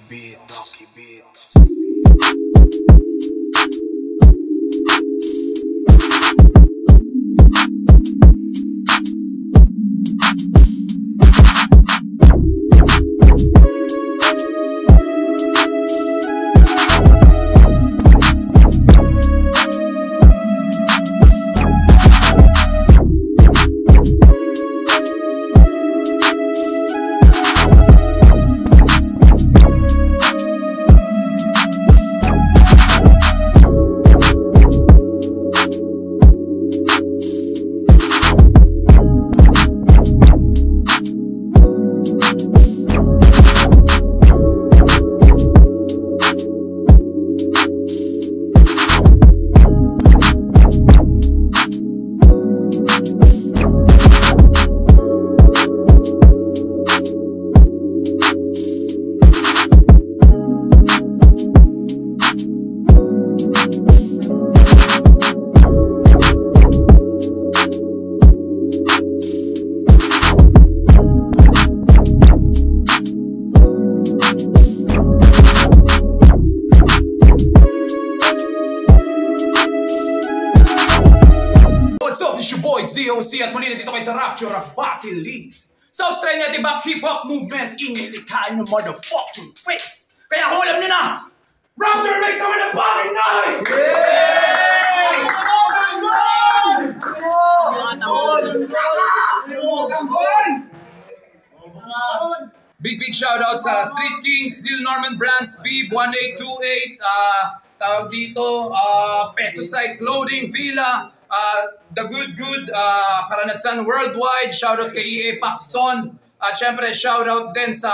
Donkey Beats. ZOC at muli na dito kayo sa Rapture of Battle League. Sa Australia, diba, hip-hop movement, inilikhaan yung motherfucking face. Kaya kung alam nyo na, Rapture makes some motherfucking noise! Big shoutout sa Street Kings, Lil Norman Brands, Beeb 1828, tawag dito, Peso Site Clothing, Villa, The Good, Karanasan Worldwide, shoutout kay EA Paxson, at syempre shoutout din sa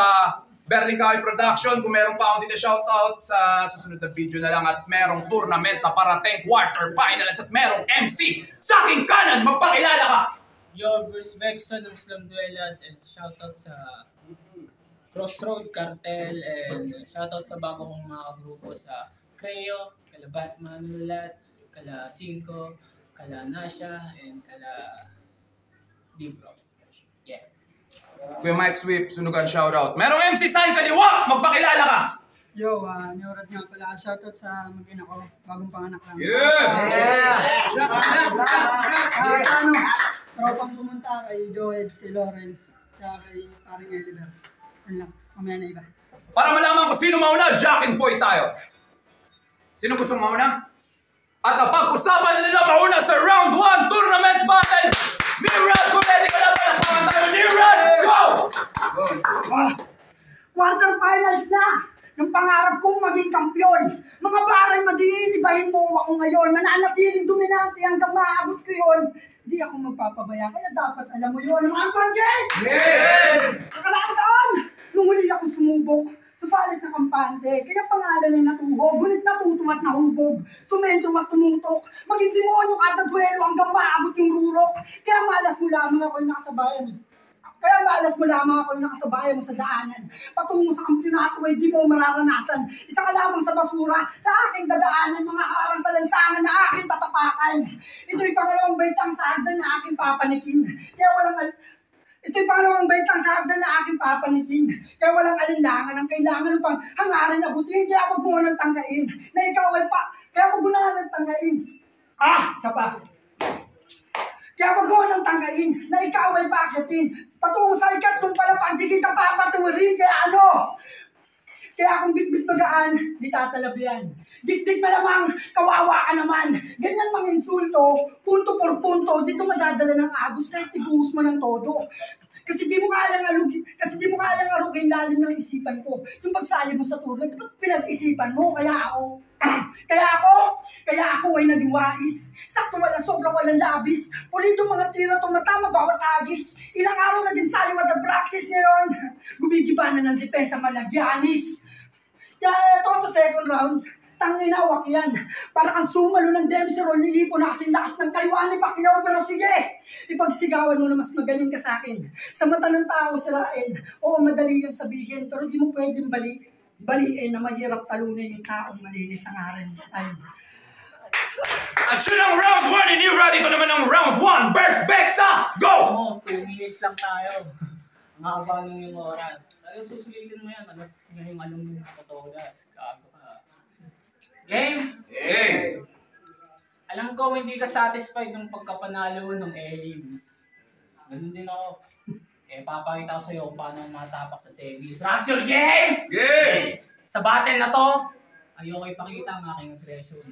Berling Kahoy Production. Kung meron pa akong dito shoutout sa susunod na video na lang, at merong tournament na parating quarter finals at merong MC sa aking kanan. Magpakilala ka! Yo, Verse Vexa ng Slum Dwellers, and shoutout sa Crossroad Cartel, and shoutout sa bago kong mga grupo sa Creo, kala Batman Nulat, kala Cinco, kala Nasha, and kala Dibro. Yeah. Kuya Mike Swift, sunugan shoutout. Merong MC sa kaliwa! Magpakilala ka! Yo, Neurad nga pala. Shoutout sa mag-ina ko. Bagong panganak lang. Yeah! Tropang pumunta kay Joed, kay Lawrence, kaya kay paring Eliver. Yun lang. Mamaya na iba. Para malaman kung sino mauna, Jack and Boy tayo. Sino gusto mauna? At ang pag-usapan na nila mauna sa round 1 tournament battle. Nirad, kung ready ka na pala, pangan tayo. Nirad, go! Quarter finals na! Yung pangarap kong maging kampyon. Mga baray, madiinibahin mo ako ngayon. Mananatiling dominante hanggang maabot ko yun. Di ako magpapabaya, kaya dapat alam mo yun. Mga panggit! Yes! Nakaraang taon, nung huli akong sumubok, subalit na kampante, kaya pangalan ay natuhog, ngunit natuto at nahubog, sumentro at tumutok, maging demonyo kada duelo hanggang maabot yung rurok. Kaya malas mo lamang ako'y nakasabay mo sa daanan. Patungo sa kampyonato ay di mo mararanasan. Isa ka lamang sa basura, sa aking dadaanan, mga harang sa lansangan na aking tatapakan. Ito'y pangalawang baitang sa hagdan na aking papanikin. Kaya walang alinlangan ang kailangan upang hangarin abutin. Kaya wag mo nang tanggain na ikaw ay kaya wag mo nang tanggain. Kaya wag mo nang tanggain na ikaw ay paakyatin. Patungo sa ikatlong palapag, di kita papatuwarin. Kaya kung bitbit magaan, di tatalab yan. Dikdik na lamang, kawawa ka naman. Ganyan mang insulto, punto por punto, dito madadala ng agos kahit ibuhos mo ng todo. Kasi di mo kayang arukin lalim ng isipan ko. Yung pagsali mo sa turno, pinag-isipan mo, kaya ako ay naging wais. Sakto sobrang walang labis. Pulido mga tira tumatama bawat hagis. Ilang araw naging sayo at practice ngayon. Gumigiba na ng depensa malagyanis. Kaya ito sa second round, tanginawak yan. Para kang sumalo ng Dempsey-Roll, nilipo na kasing lakas ng kaliwa ni Pacquiao. Pero sige, ipagsigawan mo na mas magaling ka sa akin. Sa mata ng tao, sirain. Oo, madali yung sabihin, pero di mo pwedeng baliin na mahirap talunin yung taong malinis ang aral. At yun ang round 1, and you ready ko naman ang round 1. Verse Vexa, go! 2 minutes lang tayo. Nakabanong yung oras. Ayaw susulitin mo yan. Ano? Ngayong alam mo yung patogas. Kago ka. Game? Game! Alam ko hindi ka satisfied ng pagkapanalo ng Elims. Ganun din ako. Papakita ko sa'yo kung paano matapak sa semis. Structure game! Game! Sa battle na to, ayoko ipakita ang aking aggression.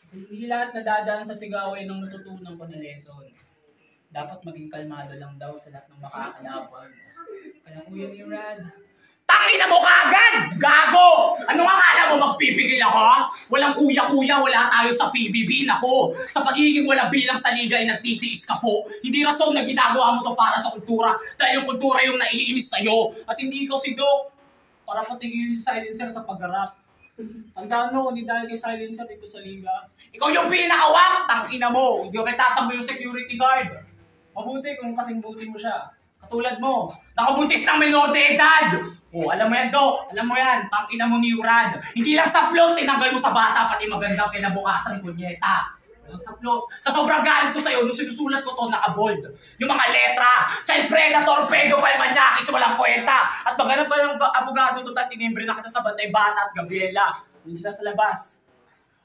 Hindi lahat nadadaan sa sigaw ay nung natutunan ko na lesson. Dapat maging kalmado lang daw sa lahat ng makakalaban. Kaya Kuya Nirad, tangina mo kaagad! Gago! Ano nga akala mo magpipigil ako? Walang kuya-kuya, wala tayo sa PBB. Nako, sa pagiging wala bilang sa liga ay nagtitiis ka po. Hindi rason na ginagawa mo to para sa kultura dahil yung kultura yung naiinis sa'yo. At hindi ikaw si Doc para patigil si Silencer sa pag-rap. Tandaan mo, hindi dahil kay Silencer dito sa liga. Ikaw yung pinakawak! Tangina mo! Hindi ko tatambo yung security guard. Mabuti kung kasing buti mo siya. Katulad mo, nakabuntis ng menor de edad! Alam mo yan, Dok. Alam mo yan. Tangina mo ni Urad. Hindi lang sa plot, tinanggal mo sa bata, pati magandang kinabukasan, kunyeta. Walang sa plot. Sa sobrang galit ko sa'yo, nung sinusulat ko to, nakabold. Yung mga letra, child predator, pedophile, manyakis, walang kwenta. At maghanap pa ng abogado, total tinimbre na kita sa Bantay Bata at Gabriela. Yun sila sa labas.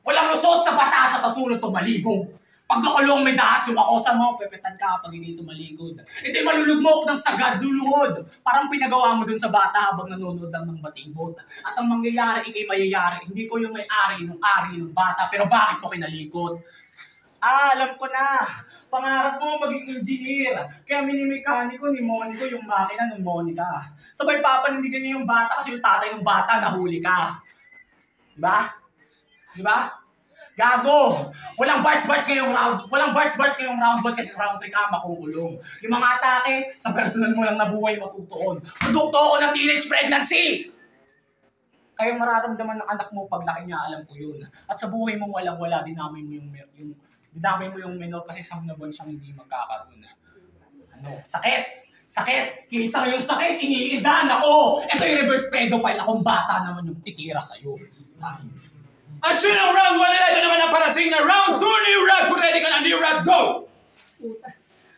Walang lusot sa batas at katulad to malibog. Pag nakulong may dahas yung akosa mo, pepetan ka pag hindi tumalikod. Ito yung malulugmok ng sagad, luluhod. Parang pinagawa mo dun sa bata habang nanonood lang ng batibot. At ang mangyayari, ikay mayayari. Hindi ko yung may-ari ng bata, pero bakit mo kinalikod? Alam ko na. Pangarap mo maging engineer. Kaya minimekaniko ni Monico yung makina ng Monica. Sabay papanindigan niya yung bata kasi yung tatay ng bata nahuli ka. Diba? Diba? Gago! Walang bars-bars ngayong round. Walang bars-bars ngayong round 1 kasi round 3 ka makukulong. Yung mga atake, sa personal mo lang na buhay matutuon. Produkto ako ng teenage pregnancy! Kayong mararamdaman ng anak mo paglaki niya, alam ko yun. At sa buhay mo walang-wala, dinamay mo yung menor kasi sa mga buwan siyang hindi magkakaroon. Ano? Sakit! Sakit! Kita mo yung sakit! Iniindahan ako! Ito yung reverse pedophile. Akong bata naman yung titira sa'yo. At yun ang round 1 nila. Ito naman ang parating na round 2 ni Rad. Kung ready ka na, ni Rad, go! Puta.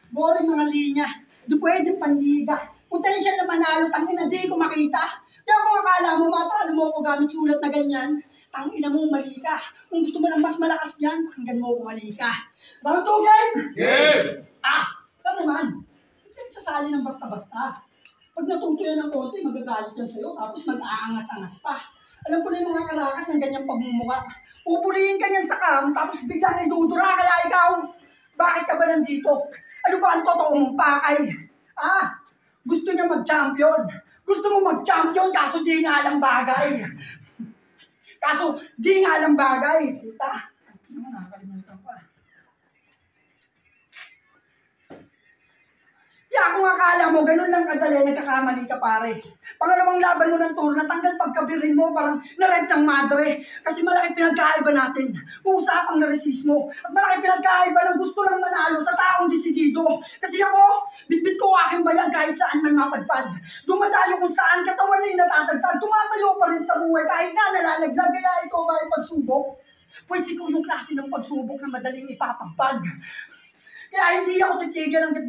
Boring mga linya. Di pwede panliga. Potential na manalo, tangina, di ko makita. Di ako akala mo, matalo mo ako gamit sulat na ganyan. Tangina mo, mali ka. Kung gusto mo ng mas malakas dyan, pakinggan mo ako, mali ka. Round 2, game! Game! Saan naman? Hindi sasali ng basta-basta. Pag natuto yan ng konti, magagalit yan sa'yo, tapos mag-aangas-angas pa. Alam ko na yung mga karakas ng ganyang pagmumuka. Pupurihin ka niyan sa cam, tapos biglang idudura, kaya ikaw, bakit ka ba nandito? Ano ba ang totoo mong pakay? Gusto niya mag-champion. Gusto mo mag-champion, kaso di nga lang bagay. Puta. Ano, nakakalimutan pa. Kung akala mo, ganun lang kadali, nagkakamali ka pare. Pangalawang laban mo ng tour, natanggal pagkabirin mo, parang na-red ng madre. Kasi malaki pinagkaiba natin kung usapang naresismo. At malaki pinagkaiba ng gusto lang manalo sa taong desidido. Kasi ako, bitbit ko aking bayag kahit saan man mapadpad. Dumadayo kung saan, katawan na natatagtag. Tumatayo pa rin sa buhay kahit na nalalaglag. Kaya ikaw ba ay pagsubok? Pues ikaw yung klase ng pagsubok na madaling ipapagpag. Kaya hindi ako titigil hanggat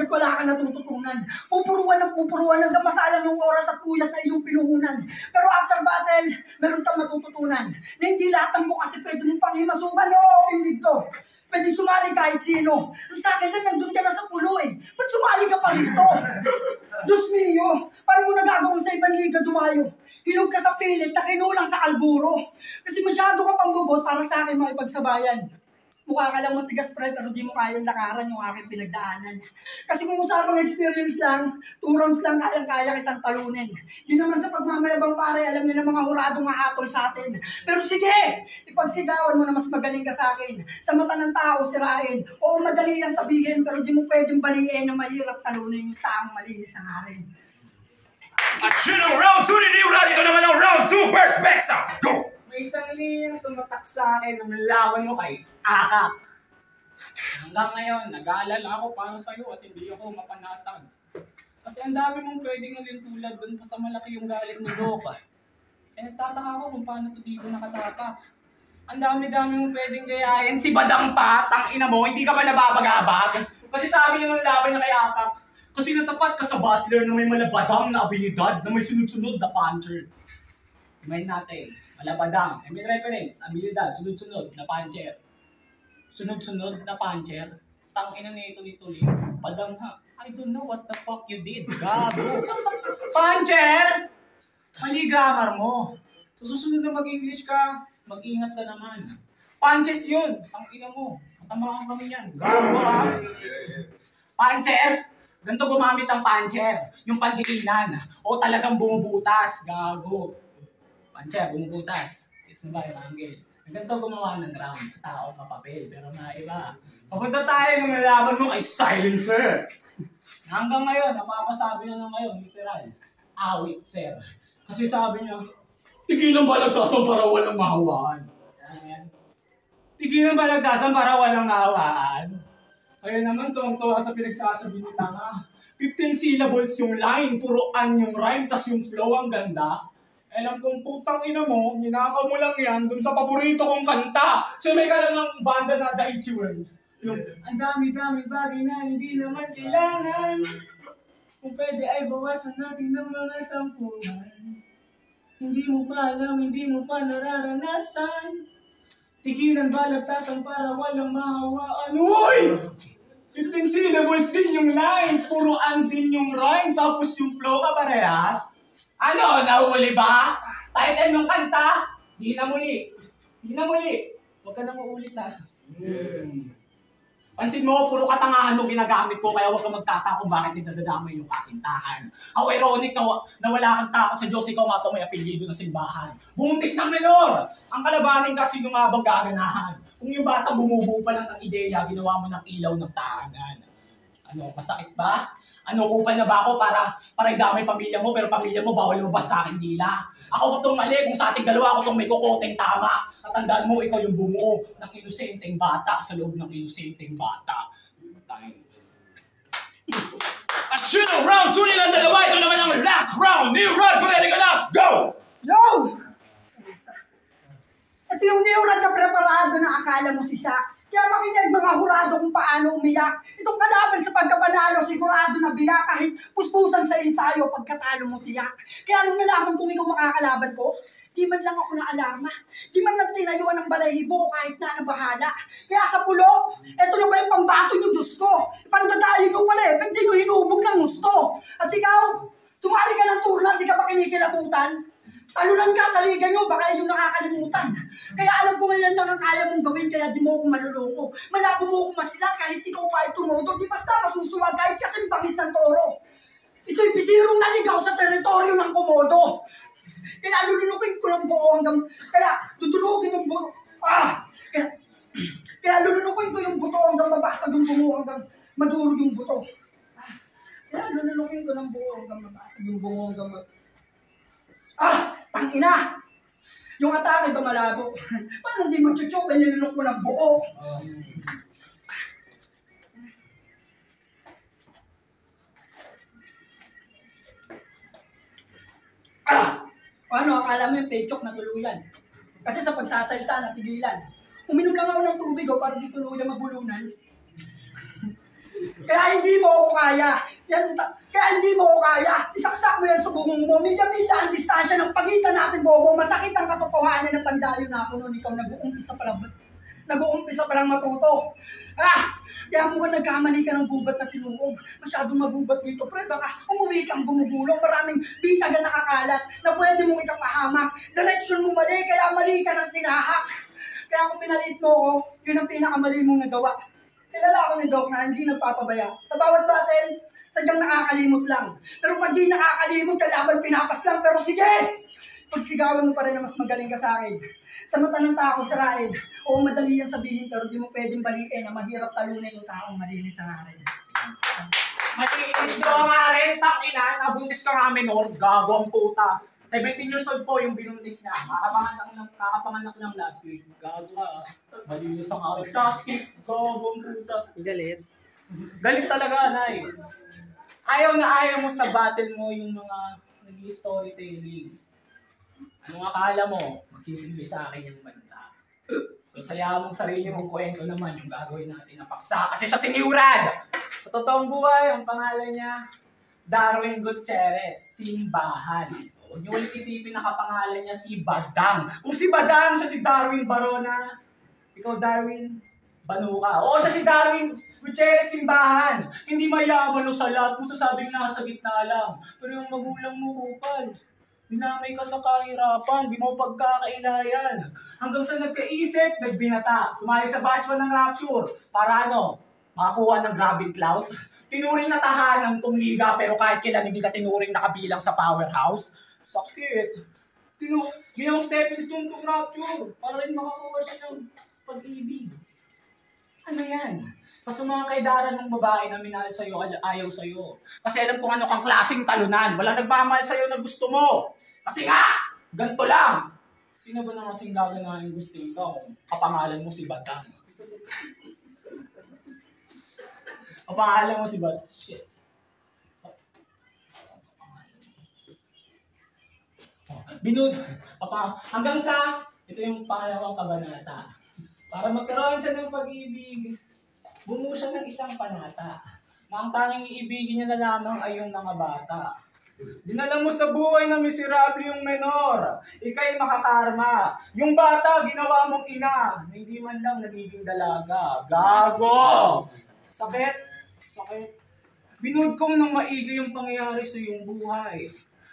wala ka natututunan. Pupuruan hanggang masalang yung oras at puyat na iyong pinuhunan. Pero after battle, meron kang matututunan na hindi lahat ng bukas pwede mong panghimasukan o pinligto. Pwede sumali kahit sino. Ang sa akin lang, nandun ka na sa pulo eh. Ba't sumali ka pa rito? Diyos mio, paano mo nagagawang sa ibang liga dumayo? Hinog ka sa pilit na kinulang sa kalburo. Kasi masyado ka pang bubot para sa akin makipagsabayan. Mukha ka lang matigas pre, pero di mo kayang lakaran yung aking pinagdaanan. Kasi kung usapang experience lang, 2 rounds lang kayang-kaya kitang talunin. Di naman sa pagmamayabang pare, alam niya ng mga huradong hahatol sa atin. Pero sige, ipagsigawan mo na mas magaling ka sa akin. Sa mata ng tao, sirain. Oo, madali lang sabihin, pero di mo pwedeng baliin na mahirap talunin yung taong malinis ang harin. At yun ang round 2 ni Rad. Ito naman ang round 2, Burst Bexa, go! May isang linyang tumatak sa akin ng laban mo kay Akak. Hanggang ngayon, nag-aalala ako para sa'yo at hindi ako mapanatag. Kasi ang dami mong pwedeng tulad doon pa sa malaki yung galit ni Doka. Nagtataka ako kung paano ito dito nakatapak. Ang dami-dami mong pwedeng gayahin. Si Badang pa, tangina mo, hindi ka ba nababagabag? Kasi sabi niya ng laban niya kay Atak, kasi natapat ka sa battler na may malabadang na abilidad na may sunod-sunod na puncher. Kumain natin, malabadang, I mean reference, abilidad, sunod-sunod na puncher. Sunod-sunod na puncher. Tangina nito nito. Padang ha. I don't know what the fuck you did. Gago. Puncher! Mali grammar mo. So susunod na mag-English ka, mag-ingat ka naman. Punches yun. Tangina mo. Matamaan kami yan. Gago ha. Puncher! Ganito gumamit ang puncher. Yung pandikinan. O talagang bumubutas. Gago. Puncher, bumubutas. It's na ba yung angle? Ganito gumawa ng round sa taong kapapel, pero maiba. Papunta tayo ng nalaban mo kay Silencer. Hanggang ngayon, napapasabi na lang ngayon, literal. Awit, sir. Kasi sabi niya, tigilan balagtasan para walang mahawaan. Tigilan balagtasan para walang mahawaan. Kaya naman, tuwang-tuwa sa pinagsasabi ni Tanga. 15 syllables yung line, puro an yung rhyme, tas yung flow ang ganda. Alam kong putang ina mo, ninakaw mo lang yan dun sa paborito kong kanta. So may ka lang ng banda na The Itchy Worms. Yung, ang dami-dami bagay na hindi naman kailangan. Kung pwede ay bawasan natin ng mga tampuhan. Hindi mo pa alam, hindi mo pa nararanasan. Tigilan balagtasan para walang mahawaan. Uy! 15 syllables din yung lines, puro an din yung rhyme, tapos yung flow ka parehas. Ano, nahuli ba? Title ng kanta? Di na muli. Di na muli. Huwag ka nang uulit ha. Pansin mo, puro katangahan mo ginagamit ko, kaya huwag ka magtata kung bakit nagdadamay yung kasintahan. How ironic na wala kang takot sa Diyos, ikaw nga ito may apelyido na simbahan. Buntis ng menor! Ang kalabanin kasi yung mga gaganahan. Kung yung bata bumubuo pa lang ng ideya, ginawa mo ng ilaw ng tahanan. Ano, masakit ba? Ano, kupal na ba ako para idamay pamilya mo, pero pamilya mo bawal lumabas sa akin dila. Ako itong mali, kung sa ating dalawa ako itong may kukoteng tama. Tatandaan mo, ikaw yung bumuo ng inosenteng bata sa loob ng inosenteng bata. At yun ang round 2 nilang dalawa. Ito naman ang last round. New Rod, ready ka na? Go! Yo! Ito yung Neurad na preparado na akala mo si Sak. Kaya makinig mga hurado kung paano umiyak. Itong kalaban sa pagkapanalo, sigurado na biyak kahit puspusan sa ensayo pagkatalo mo tiyak. Kaya nung nalaman kung ikaw makakalaban ko, di man lang ako na-alarma. Di man lang tinayuan ng balahibo kahit na bahala. Kaya sa pulo, eto na ba yung pambato nyo, Diyos ko? Pandadayo nyo pala ba't di nyo hinubog ng gusto? At ikaw, sumali ka ng turna, di ka pa kinikilabutan? Talunan ka sa liga nyo, baka yung nakakalimutan. Kaya alam ko ngayon lang ang kaya mong gawin, kaya di mo ako maluloko. Malabo mo ako masilat kahit ikaw pa ay tumodo, di basta masusuwag kahit kasing bangis ng toro. Ito'y bisirong naligaw sa teritoryo ng komodo. Kaya lulunukin ko ng buo hanggang, kaya tutulugin ng buo. Kaya lulunukin ko yung buto hanggang mabasag yung bungo hanggang madurog yung buto. Kaya lulunukin ko ng buo hanggang mabasag yung bungo hanggang tangina! Yung atake ba malabo? Paano hindi mag-chuchok? Nilunok mo ng buo. Paano? Akala mo yung pechok na tuluyan? Kasi sa pagsasalita na tigilan. Uminom lang ako ng tubig para di tuluyan mabulunan. Kaya hindi mo ako kaya. Kaya hindi mo ako kaya. Isaksak mo yan sa bungong mo. Milya-milya ang distansya ng pagitan natin, bobo. Masakit ang katotohanan ng pandayo na ako noon. Ikaw nag-uumpisa pa lang matuto. Kaya mukhang nagkamali ka ng gubat na sinuong. Masyadong magubat dito. Pre, baka umuwi kang gumugulong. Maraming bitagan nakakalat na pwede mong ikapahamak. Direksyon mo mali, kaya mali ka ng tinahak. Kaya kung minalit mo ko, yun ang pinakamali mong nagawa. Kilala ako ni Doc na hindi nagpapabaya. Sa bawat battle, sadyang nakakalimot lang. Pero pag di nakakalimot, kalaban pinapas lang. Pero sige! Pagsigawan mo pa rin na mas magaling ka sa akin. Sa mata ng tao, sarain. Oo, madali yan sabihin, pero di mo pwedeng baliin na mahirap talunin yung taong malinis ang akin. Malinis ko nga rin, tangina, nabuntis ka nga menor, gago ang puta. 17 years old po yung binuntis niya. Kakapanganak lang last week. Gago ka. Malinis ang akin. Plastic. Gago ang puta. Galit. Galit talaga, Nay. Ayaw na ayaw mo sa battle mo yung mga nag-storytelling. Anong akala mo? Magsisilbi sa akin yung banda. So Sayaan mong sarili mong kwento naman yung gagawin natin na paksa. Kasi siya si Niurad! Sa totoong buhay, ang pangalan niya, Darwin Gutierrez, Simbahan. Huwag niyo ulit isipin na kapangalan niya si Badang. Kung si Badang, siya si Darwin Barona. Ikaw, Darwin, Banuka. Oo, siya si Darwin Gutierrez, Simbahan. Hindi mayaman o sa lahat mo sasabing nasa gitna lang. Pero yung magulang mo, kupal. Dinamay ka sa kahirapan, di mo pagkakailayan. Hanggang sa nagkaisip, nagbinata. Sumali sa batch 1 ng Rapture. Para ano? Makakuha ng grabbing clout. Tinuring na tahanan tong liga, pero kahit kailan hindi ka tinuring nakabilang sa powerhouse. Sakit. Ginawang stepping stone tong Rapture. Para rin makakuha siya ng pag-ibig. Ano yan? Kasi mga kaidaran ng babae na minahal sa'yo, ayaw sa'yo. Kasi alam kung ano kang klaseng talunan. Wala nagmamahal sa'yo na gusto mo. Kasi nga, ganito lang. Sino ba na kasing gaganahin gusto ikaw kung kapangalan mo si Batang? Kapangalan mo si Batang? Shit. Hanggang sa, ito yung pangalawang kabanata. Para magkaroon siya ng pag-ibig, bumuo siya ng isang panata na ang tanging iibigin niya na lamang ay yung mga bata. Dinala mo sa buhay na miserable yung menor, ika'y makakarma. Yung bata, ginawa mong ina, na hindi man lang nagiging dalaga. Gago! Sakit? Sakit. Binood ko nang maigi yung pangyayari sa iyong buhay.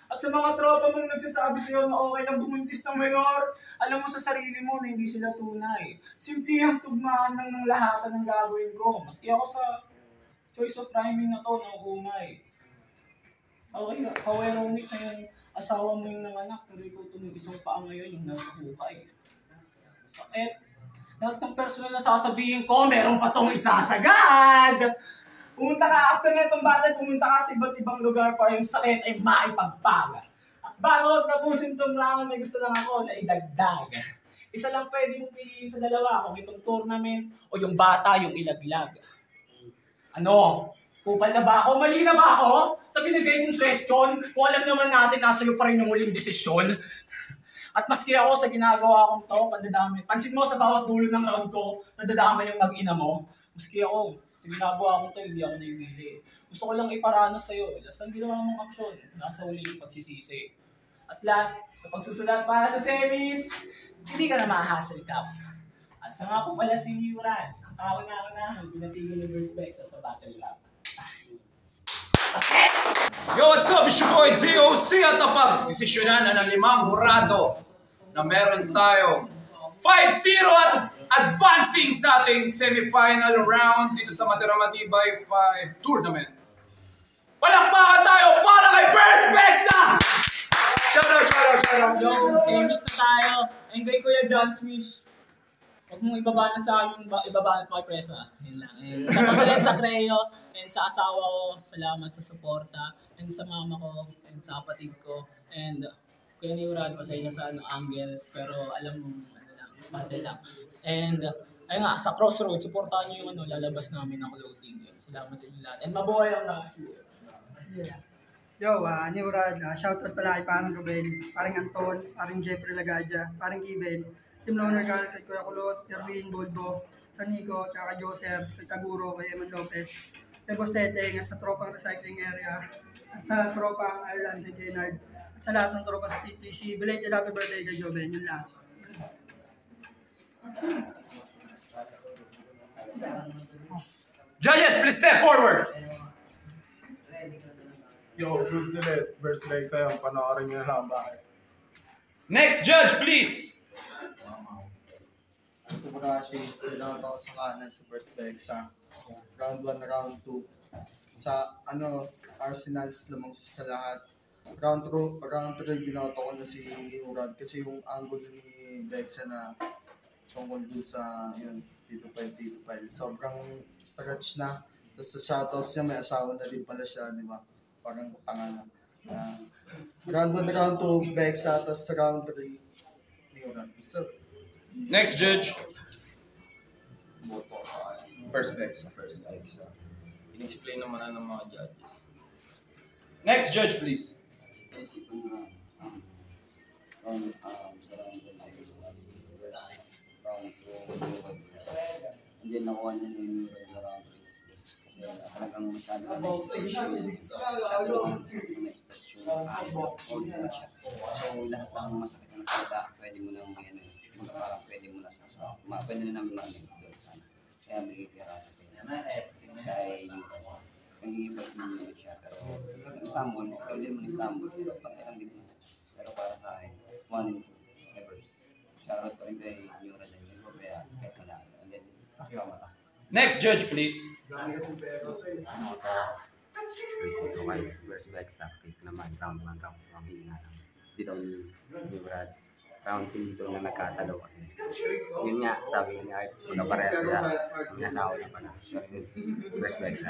At sa mga tropa mong nagsasabi sa'yo na okay lang bumuntis ng menor, alam mo sa sarili mo na hindi sila tunay. Simplihang tugmaan lang ng lahat ng gagawin ko. Maski ako sa choice of rhyming na to, nauumay. How ironic na yung asawa mo yung nanganak, pero ikaw itong isang paa ngayon yung nasa hukay. Sakit. Lahat ng personal na sasabihin ko, meron pa tong isasagad. Pumunta ka, after na itong battle, pumunta ka sa iba't ibang lugar para yung sakit ay maipagpaga. At bago tapusin itong round, may gusto lang ako na idagdag. Isa lang pwede mong piliin sa dalawa, kung itong tournament o yung bata yung ilaglag. Ano? Kupal na ba ako? Mali na ba ako? Sa binigay kong question, kung alam naman natin nasa iyo pa rin yung huling desisyon. At maski ako sa ginagawa kong to, pandadami. Pansin mo sa bawat dulo ng round ko, nadadama yung mag-ina mo. Maski ako, sa ginagawa ko to, hindi ako naimili. Gusto ko lang iparana sa'yo. Last ang ginawa mong aksyon, nasa uli yung pagsisisi. At last, sa pagsusulat para sa semis, hindi ka na ma-hassle cap. At sa nga po pala si Niurad, ang kauna-unahan, pinatigil ng Verse Bexa sa battle rap. Yo, what's up? It's your boy ZOC at napag-desisyonan na ng 5 hurado na meron tayo 5-0 at advancing sa ating semifinal round dito sa Matiramatibay 5 tournament. Palakpakan tayo para kay Verse Bexa! Shout out! Yo, semis na tayo. Ayun kay Kuya John Smith. Huwag mong ibabanat sa akin, ibabanat mo kay Preso. Yun lang. And sa pagkalit sa Creo, and sa asawa ko, salamat sa suporta, and sa mama ko, and sa kapatid ko, and Kuya Niurad, pasaya sa angles, pero alam mo, battle lang. And, ayun nga, sa Crossroads, supportahan nyo yung lalabas namin ng clothing. Salamat sa inyo lahat. And mabuhay ang Rapture. Yeah. Yo, Niurad, shoutout pala kay parang Ruben, parang Anton, parang Jeffrey Lagadia, parang Kiben, Team Loner Gal, kay Kuya Kulot, Erwin, Bolbo, sa Nico, kay Joseph, kay Taguro, kay Eman Lopez, kay Boss Teteng, at sa tropang recycling area, at sa tropang Ireland, kay Gennard, at sa lahat ng tropang PTC, belated happy birthday kay Joven, yun lang. Judges, please step forward! Yo, good sulit. Verse Bexa yung panoorin nyo na lang bakit. Next judge, please! Sa Burashi, kailangan ako sa kanan sa Verse Bexa. Round 1, round 2. Sa Arsenals lamang sa lahat. Round 3, binoto ko na si Urad kasi yung angle ni Bexa na tungkol doon sa dito file. Sobrang stretch na. Tapos sa shoutouts niya, may asawa na din pala siya, di ba? Parang pangalan. Round 1, round 2, Bexa, tapos round 3, ni Urad. So, Next judge. Boto Verse Bexa. In-explain naman na ng mga judges. Next judge, please. Isipan na sa round 1 ay round 2 Hindi nakuha niya yung round 3. Kasi talagang masyado na na-stretch yung So lahat ng masakit na salita, pwede mo nang parang pwede mo na siya. Pwede na namin doon sana. Kaya may pirata kaya nag-i-fight mo siya. Pero Istanbul, ikaw din mo Istanbul. Pero para sa akin, 1 and 2, Evers. Shoutout pa rin kay Yura Daniel. Kaya kahit wala. And then, Akiyamata. Next judge, please. Dami kasi pero Ano to? Choice ito kay First Bexa. Cake naman, round 1, round 2 ang hina lang. Di daw ni Brad. Round 2 doon na nagkatalo kasi. Yun nga, sabi nga ni Art, magkaparehas sila. Ang nasawa na pala. First Bexa.